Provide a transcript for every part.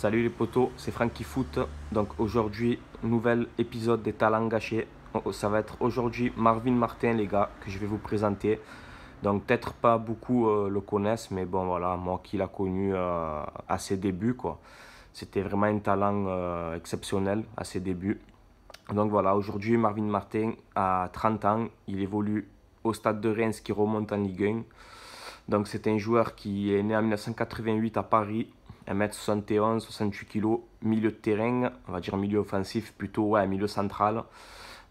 Salut les potos, c'est Franky Foot. Donc aujourd'hui, nouvel épisode des talents gâchés. Ça va être aujourd'hui Marvin Martin les gars que je vais vous présenter. Donc peut-être pas beaucoup le connaissent, mais bon voilà, moi qui l'ai connu à ses débuts quoi. C'était vraiment un talent exceptionnel à ses débuts. Donc voilà, aujourd'hui Marvin Martin a 30 ans, il évolue au Stade de Reims qui remonte en Ligue 1. Donc c'est un joueur qui est né en 1988 à Paris, 1m71, 68 kg, milieu de terrain, on va dire milieu offensif, plutôt ouais, milieu central.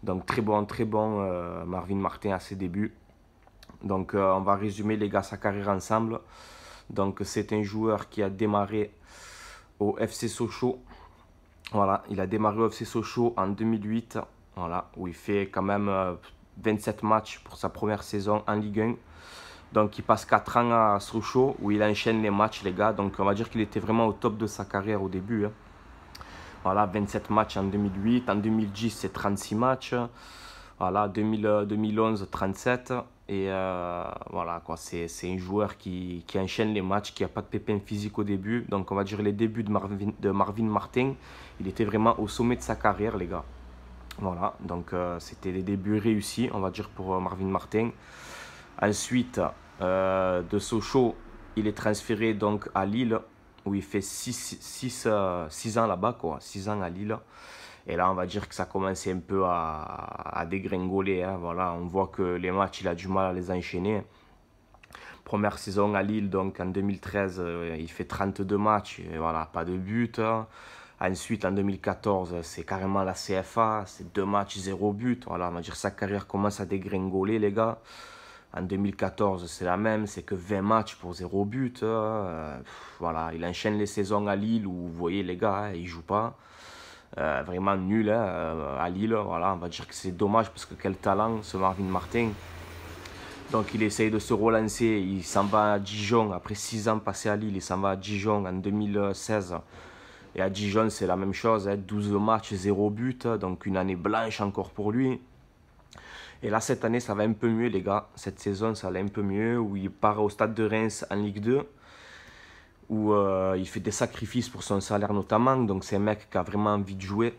Donc très bon Marvin Martin à ses débuts. Donc on va résumer les gars sa carrière ensemble. Donc c'est un joueur qui a démarré au FC Sochaux. Voilà, il a démarré au FC Sochaux en 2008, voilà, où il fait quand même 27 matchs pour sa première saison en Ligue 1. Donc il passe 4 ans à Sochaux où il enchaîne les matchs les gars. Donc on va dire qu'il était vraiment au top de sa carrière au début. Hein. Voilà, 27 matchs en 2008. En 2010 c'est 36 matchs. Voilà, 2011 37. Et voilà quoi, c'est un joueur qui enchaîne les matchs, qui n'a pas de pépins physiques au début. Donc on va dire les débuts de Marvin Martin. Il était vraiment au sommet de sa carrière les gars. Voilà, donc c'était des débuts réussis on va dire pour Marvin Martin. Ensuite, de Sochaux, il est transféré donc à Lille, où il fait 6 ans là-bas, quoi, 6 ans à Lille. Et là, on va dire que ça commence un peu à dégringoler. Hein, voilà, on voit que les matchs, il a du mal à les enchaîner. Première saison à Lille, donc en 2013, il fait 32 matchs, et voilà, pas de but. Ensuite, en 2014, c'est carrément la CFA, c'est 2 matchs, 0 but. Voilà, on va dire que sa carrière commence à dégringoler, les gars. En 2014, c'est la même, c'est que 20 matchs pour 0 but. Voilà, il enchaîne les saisons à Lille où vous voyez les gars, hein, il ne joue pas. Vraiment nul hein, à Lille. Voilà, on va dire que c'est dommage parce que quel talent ce Marvin Martin. Donc il essaye de se relancer, il s'en va à Dijon. Après 6 ans passés à Lille, il s'en va à Dijon en 2016. Et à Dijon, c'est la même chose, hein, 12 matchs, 0 but. Donc une année blanche encore pour lui. Et là, cette année, ça va un peu mieux, les gars. Cette saison, ça va un peu mieux. Où il part au Stade de Reims en Ligue 2. Où il fait des sacrifices pour son salaire notamment. Donc, c'est un mec qui a vraiment envie de jouer.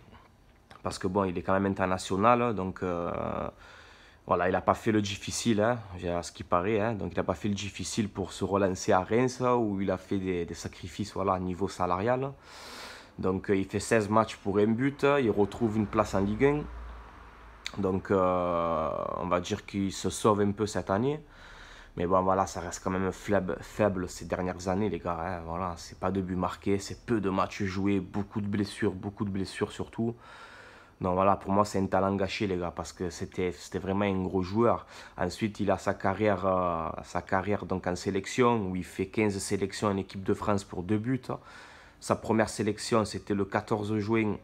Parce que bon, il est quand même international. Donc, voilà, il n'a pas fait le difficile, hein, à ce qui paraît. Hein. Donc, il n'a pas fait le difficile pour se relancer à Reims. Où il a fait des sacrifices voilà, à niveau salarial. Donc, il fait 16 matchs pour un but. Il retrouve une place en Ligue 1. Donc, on va dire qu'il se sauve un peu cette année. Mais bon, voilà, ça reste quand même faible ces dernières années, les gars. Hein. Voilà, c'est pas de but marqué, c'est peu de matchs joués, beaucoup de blessures surtout. Donc voilà, pour moi, c'est un talent gâché, les gars, parce que c'était vraiment un gros joueur. Ensuite, il a sa carrière donc en sélection, où il fait 15 sélections en équipe de France pour 2 buts. Sa première sélection, c'était le 14 juin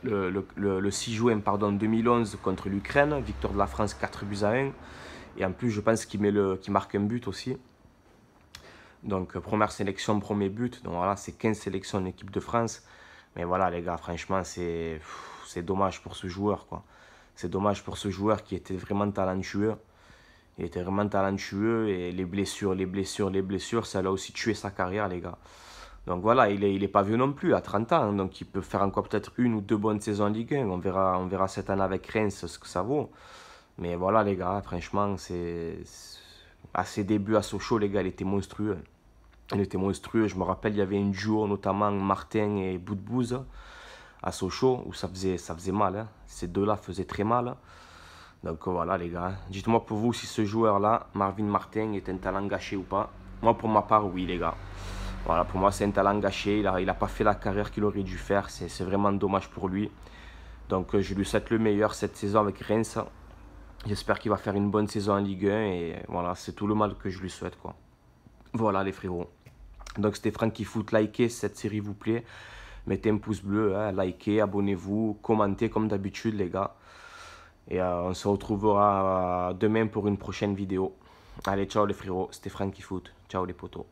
le 6 juin 2011 contre l'Ukraine, victoire de la France 4 buts à 1. Et en plus, je pense qu'il marque un but aussi. Donc, première sélection, premier but. Donc voilà, c'est 15 sélections en équipe de France. Mais voilà, les gars, franchement, c'est dommage pour ce joueur, quoi. C'est dommage pour ce joueur qui était vraiment talentueux. Il était vraiment talentueux et les blessures, ça l'a aussi tué sa carrière, les gars. Donc voilà, il est pas vieux non plus, à 30 ans. Donc il peut faire encore peut-être 1 ou 2 bonnes saisons en Ligue 1. On verra cette année avec Reims ce que ça vaut. Mais voilà les gars, franchement, à ses débuts à Sochaux, les gars, il était monstrueux. Il était monstrueux. Je me rappelle, il y avait une duo, notamment Martin et Boudbouz à Sochaux, où ça faisait mal. Hein. Ces deux-là faisaient très mal. Donc voilà les gars. Dites-moi pour vous si ce joueur-là, Marvin Martin, est un talent gâché ou pas. Moi pour ma part, oui les gars. Voilà, pour moi, c'est un talent gâché. Il n'a pas fait la carrière qu'il aurait dû faire. C'est vraiment dommage pour lui. Donc, je lui souhaite le meilleur cette saison avec Reims. J'espère qu'il va faire une bonne saison en Ligue 1. Et voilà, c'est tout le mal que je lui souhaite, quoi. Voilà, les frérots. Donc, c'était Franky Foot. Likez si cette série vous plaît. Mettez un pouce bleu, hein, likez, abonnez-vous, commentez comme d'habitude, les gars. Et on se retrouvera demain pour une prochaine vidéo. Allez, ciao les frérots. C'était Franky Foot. Ciao les potos.